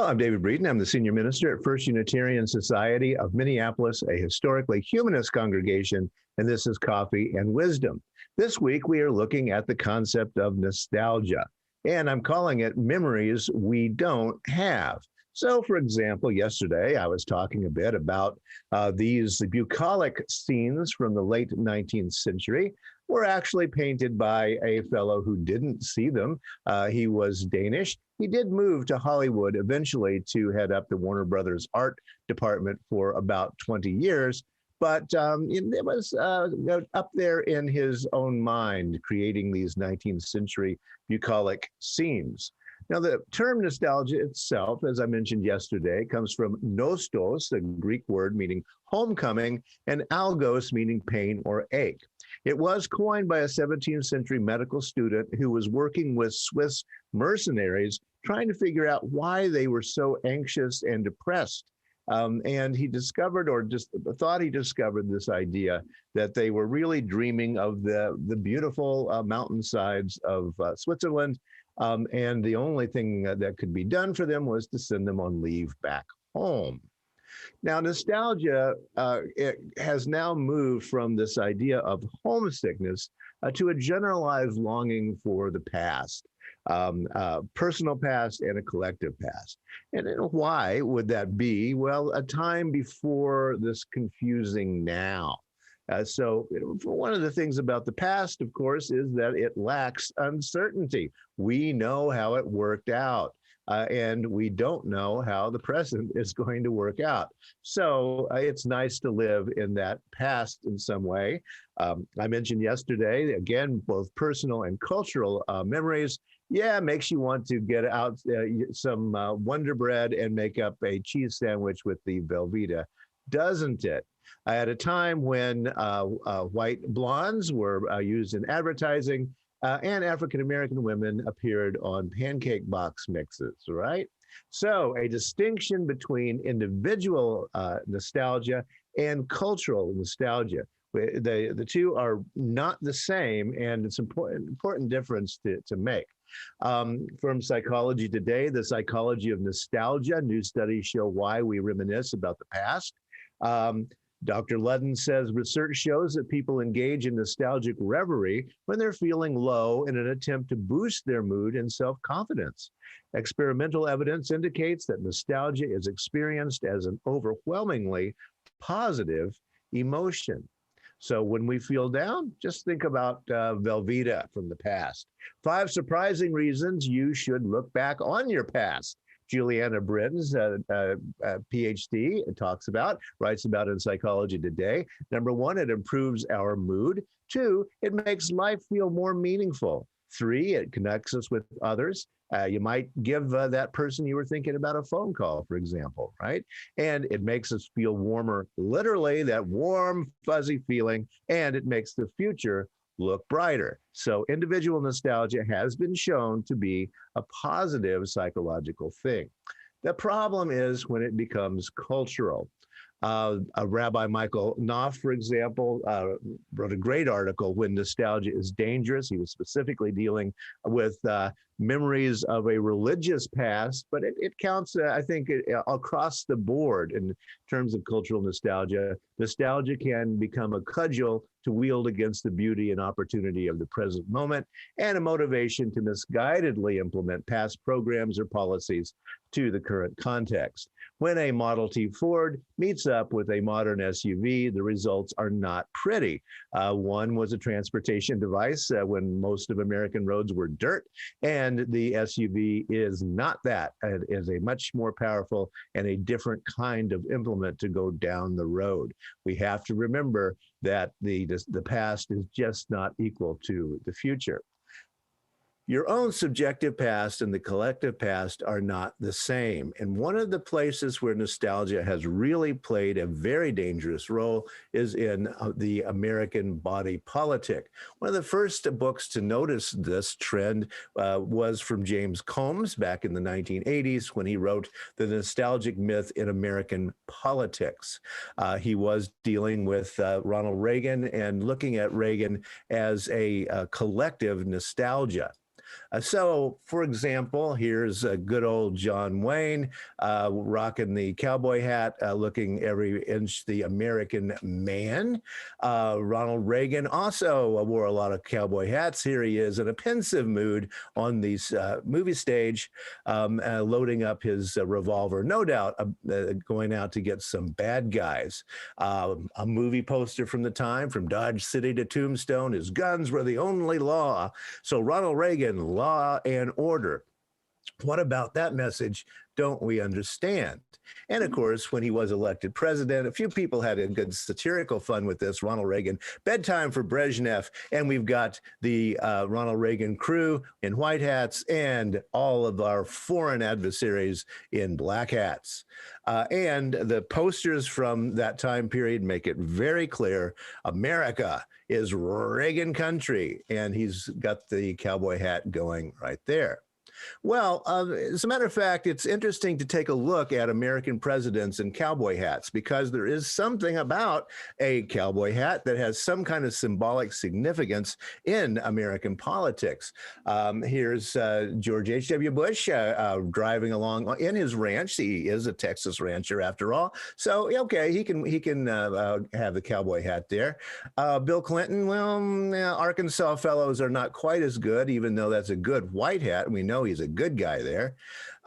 I'm David Breeden. I'm the senior minister at First Unitarian Society of Minneapolis, a historically humanist congregation, and this is Coffee and Wisdom. This week, we are looking at the concept of nostalgia, and I'm calling it memories we don't have. So, for example, yesterday I was talking a bit about these bucolic scenes from the late 19th century were actually painted by a fellow who didn't see them. He was Danish. He did move to Hollywood eventually to head up the Warner Brothers art department for about 20 years. But it was up there in his own mind, creating these 19th century bucolic scenes. Now, the term nostalgia itself, as I mentioned yesterday, comes from nostos, a Greek word meaning homecoming, and algos, meaning pain or ache. It was coined by a 17th century medical student who was working with Swiss mercenaries, trying to figure out why they were so anxious and depressed. And he discovered, or just thought he discovered, this idea that they were really dreaming of the beautiful mountainsides of Switzerland. And the only thing that could be done for them was to send them on leave back home. Now, nostalgia it has now moved from this idea of homesickness to a generalized longing for the past, personal past and a collective past. And why would that be? Well, a time before this confusing now. So one of the things about the past, of course, is that it lacks uncertainty. We know how it worked out. And we don't know how the present is going to work out. So it's nice to live in that past in some way. I mentioned yesterday, again, both personal and cultural memories. Yeah, makes you want to get out some Wonder Bread and make up a cheese sandwich with the Velveeta, doesn't it? At a time when white blondes were used in advertising, and African-American women appeared on pancake box mixes, right? So a distinction between individual nostalgia and cultural nostalgia. The two are not the same, and it's important difference to make. From Psychology Today, the psychology of nostalgia, new studies show why we reminisce about the past. Dr. Ludden says research shows that people engage in nostalgic reverie when they're feeling low in an attempt to boost their mood and self-confidence. Experimental evidence indicates that nostalgia is experienced as an overwhelmingly positive emotion. So when we feel down, just think about Velveeta from the past. 5 surprising reasons you should look back on your past. Juliana Britton's PhD writes about in Psychology Today. Number 1, it improves our mood. 2, it makes life feel more meaningful. 3, it connects us with others. You might give that person you were thinking about a phone call, for example, right? And it makes us feel warmer, literally, that warm, fuzzy feeling, and it makes the future look brighter. So individual nostalgia has been shown to be a positive psychological thing. The problem is when it becomes cultural. Rabbi Michael Knopf, for example, wrote a great article, When Nostalgia is Dangerous. He was specifically dealing with memories of a religious past, but it counts, I think, across the board in terms of cultural nostalgia. Nostalgia can become a cudgel to wield against the beauty and opportunity of the present moment, and a motivation to misguidedly implement past programs or policies to the current context. When a Model T Ford meets up with a modern SUV, the results are not pretty. One was a transportation device when most of American roads were dirt, and the SUV is not that. It is a much more powerful and a different kind of implement to go down the road. We have to remember that the past is just not equal to the future. Your own subjective past and the collective past are not the same. And one of the places where nostalgia has really played a very dangerous role is in the American body politic. One of the first books to notice this trend was from James Combs back in the 1980s when he wrote The Nostalgic Myth in American Politics. He was dealing with Ronald Reagan and looking at Reagan as a collective nostalgia. So, for example, here's a good old John Wayne rocking the cowboy hat, looking every inch the American man. Ronald Reagan also wore a lot of cowboy hats. Here he is in a pensive mood on the movie stage, loading up his revolver, no doubt going out to get some bad guys. A movie poster from the time, from Dodge City to Tombstone, his guns were the only law. So Ronald Reagan, law and order. What about that message don't we understand? And of course, when he was elected president, a few people had a good satirical fun with this. Ronald Reagan, bedtime for Brezhnev. And we've got the Ronald Reagan crew in white hats and all of our foreign adversaries in black hats. And the posters from that time period make it very clear America is Reagan country. And he's got the cowboy hat going right there. Well, as a matter of fact, it's interesting to take a look at American presidents and cowboy hats because there is something about a cowboy hat that has some kind of symbolic significance in American politics. Here's George H.W. Bush driving along in his ranch. He is a Texas rancher after all. So, okay, he can have the cowboy hat there. Bill Clinton, well, Arkansas fellows are not quite as good, even though that's a good white hat. We know he's a good guy there.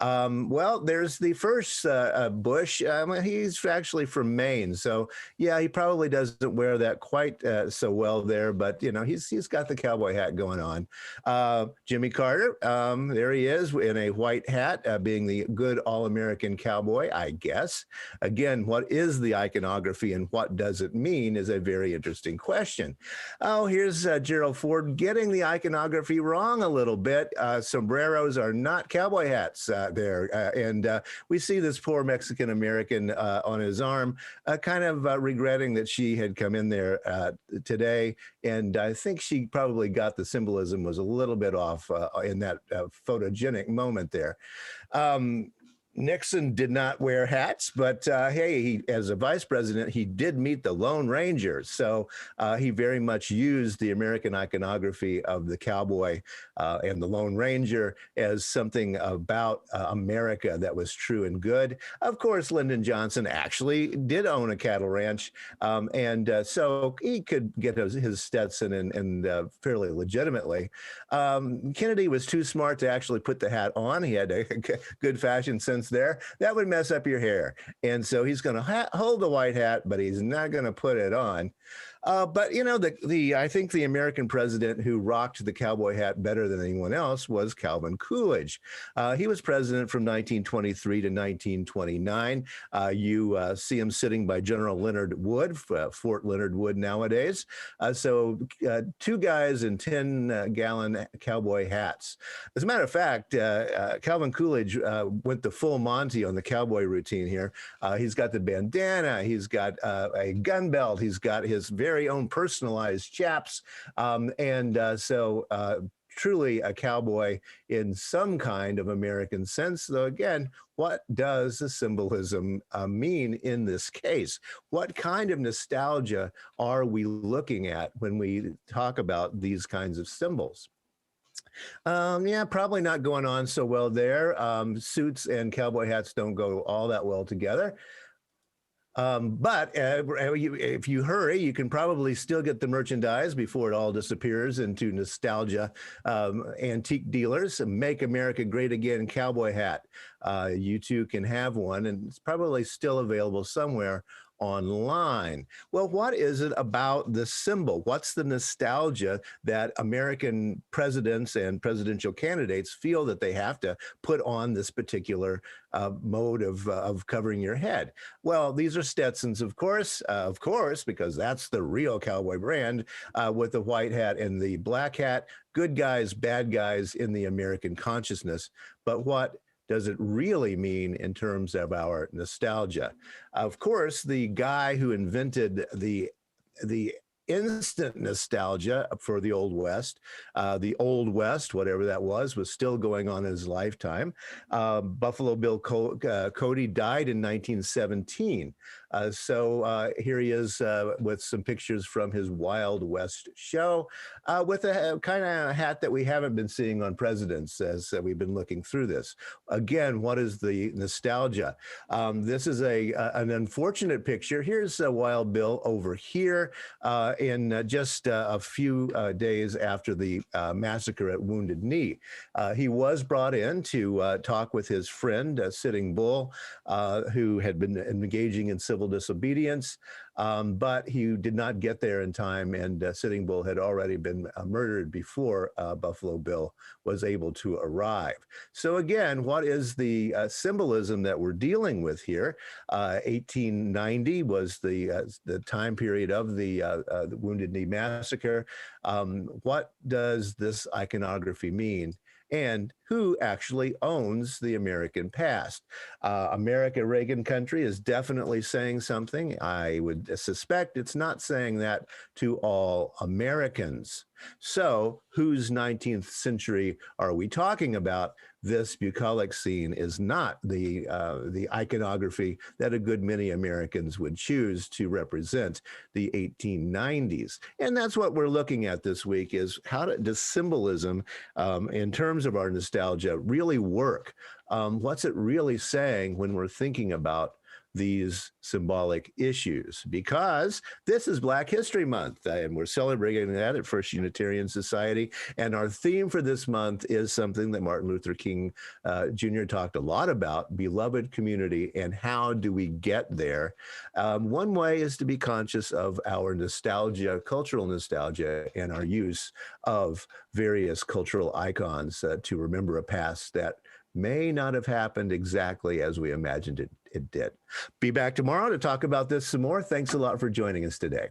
Well, there's the first Bush. He's actually from Maine, so yeah, he probably doesn't wear that quite so well there. But you know, he's got the cowboy hat going on. Jimmy Carter, there he is in a white hat, being the good all-American cowboy, I guess. Again, what is the iconography and what does it mean is a very interesting question. Oh, here's Gerald Ford getting the iconography wrong a little bit. Sombreros are not cowboy hats. There. And we see this poor Mexican American on his arm, kind of regretting that she had come in there today. And I think she probably got the symbolism was a little bit off in that photogenic moment there. Nixon did not wear hats, but hey, as a vice president, he did meet the Lone Ranger. So he very much used the American iconography of the cowboy and the Lone Ranger as something about America that was true and good. Of course, Lyndon Johnson actually did own a cattle ranch, and so he could get his Stetson and fairly legitimately. Kennedy was too smart to actually put the hat on. He had a good fashion sense there. That would mess up your hair. And so he's going to hold the white hat, but he's not going to put it on. But you know, I think the American president who rocked the cowboy hat better than anyone else was Calvin Coolidge. He was president from 1923 to 1929. You see him sitting by General Leonard Wood, Fort Leonard Wood nowadays. So two guys in 10-gallon cowboy hats. As a matter of fact, Calvin Coolidge went the full Monty on the cowboy routine here. He's got the bandana. He's got a gun belt. He's got his very own personalized chaps. So truly a cowboy in some kind of American sense. Though again, what does the symbolism mean in this case? What kind of nostalgia are we looking at when we talk about these kinds of symbols? Yeah, probably not going on so well there. Suits and cowboy hats don't go all that well together. But if you hurry, you can probably still get the merchandise before it all disappears into nostalgia. Antique dealers, Make America Great Again cowboy hat. You too can have one, and it's probably still available somewhere online. Well, what is it about the symbol? What's the nostalgia that American presidents and presidential candidates feel that they have to put on this particular mode of covering your head? Well, these are Stetsons, of course, because that's the real cowboy brand, with the white hat and the black hat. Good guys, bad guys in the American consciousness. But what does it really mean in terms of our nostalgia? Of course, the guy who invented the instant nostalgia for the Old West. The Old West, whatever that was still going on in his lifetime. Buffalo Bill Cody died in 1917. So here he is with some pictures from his Wild West show with a kind of hat that we haven't been seeing on presidents as we've been looking through this. Again, what is the nostalgia? This is an unfortunate picture. Here's Wild Bill over here in just a few days after the massacre at Wounded Knee. He was brought in to talk with his friend, Sitting Bull, who had been engaging in civil disobedience, but he did not get there in time, and Sitting Bull had already been murdered before Buffalo Bill was able to arrive. So again, what is the symbolism that we're dealing with here? 1890 was the time period of the Wounded Knee Massacre. What does this iconography mean? And who actually owns the American past? America, Reagan country, is definitely saying something. I would suspect it's not saying that to all Americans. So whose 19th century are we talking about? This bucolic scene is not the iconography that a good many Americans would choose to represent the 1890s. And that's what we're looking at this week, is how does symbolism in terms of our nostalgia really work? What's it really saying when we're thinking about these symbolic issues? Because this is Black History Month, and we're celebrating that at First Unitarian Society. And our theme for this month is something that Martin Luther King Jr. talked a lot about: beloved community. And how do we get there? One way is to be conscious of our nostalgia, cultural nostalgia, and our use of various cultural icons to remember a past that may not have happened exactly as we imagined it did. Be back tomorrow to talk about this some more. Thanks a lot for joining us today.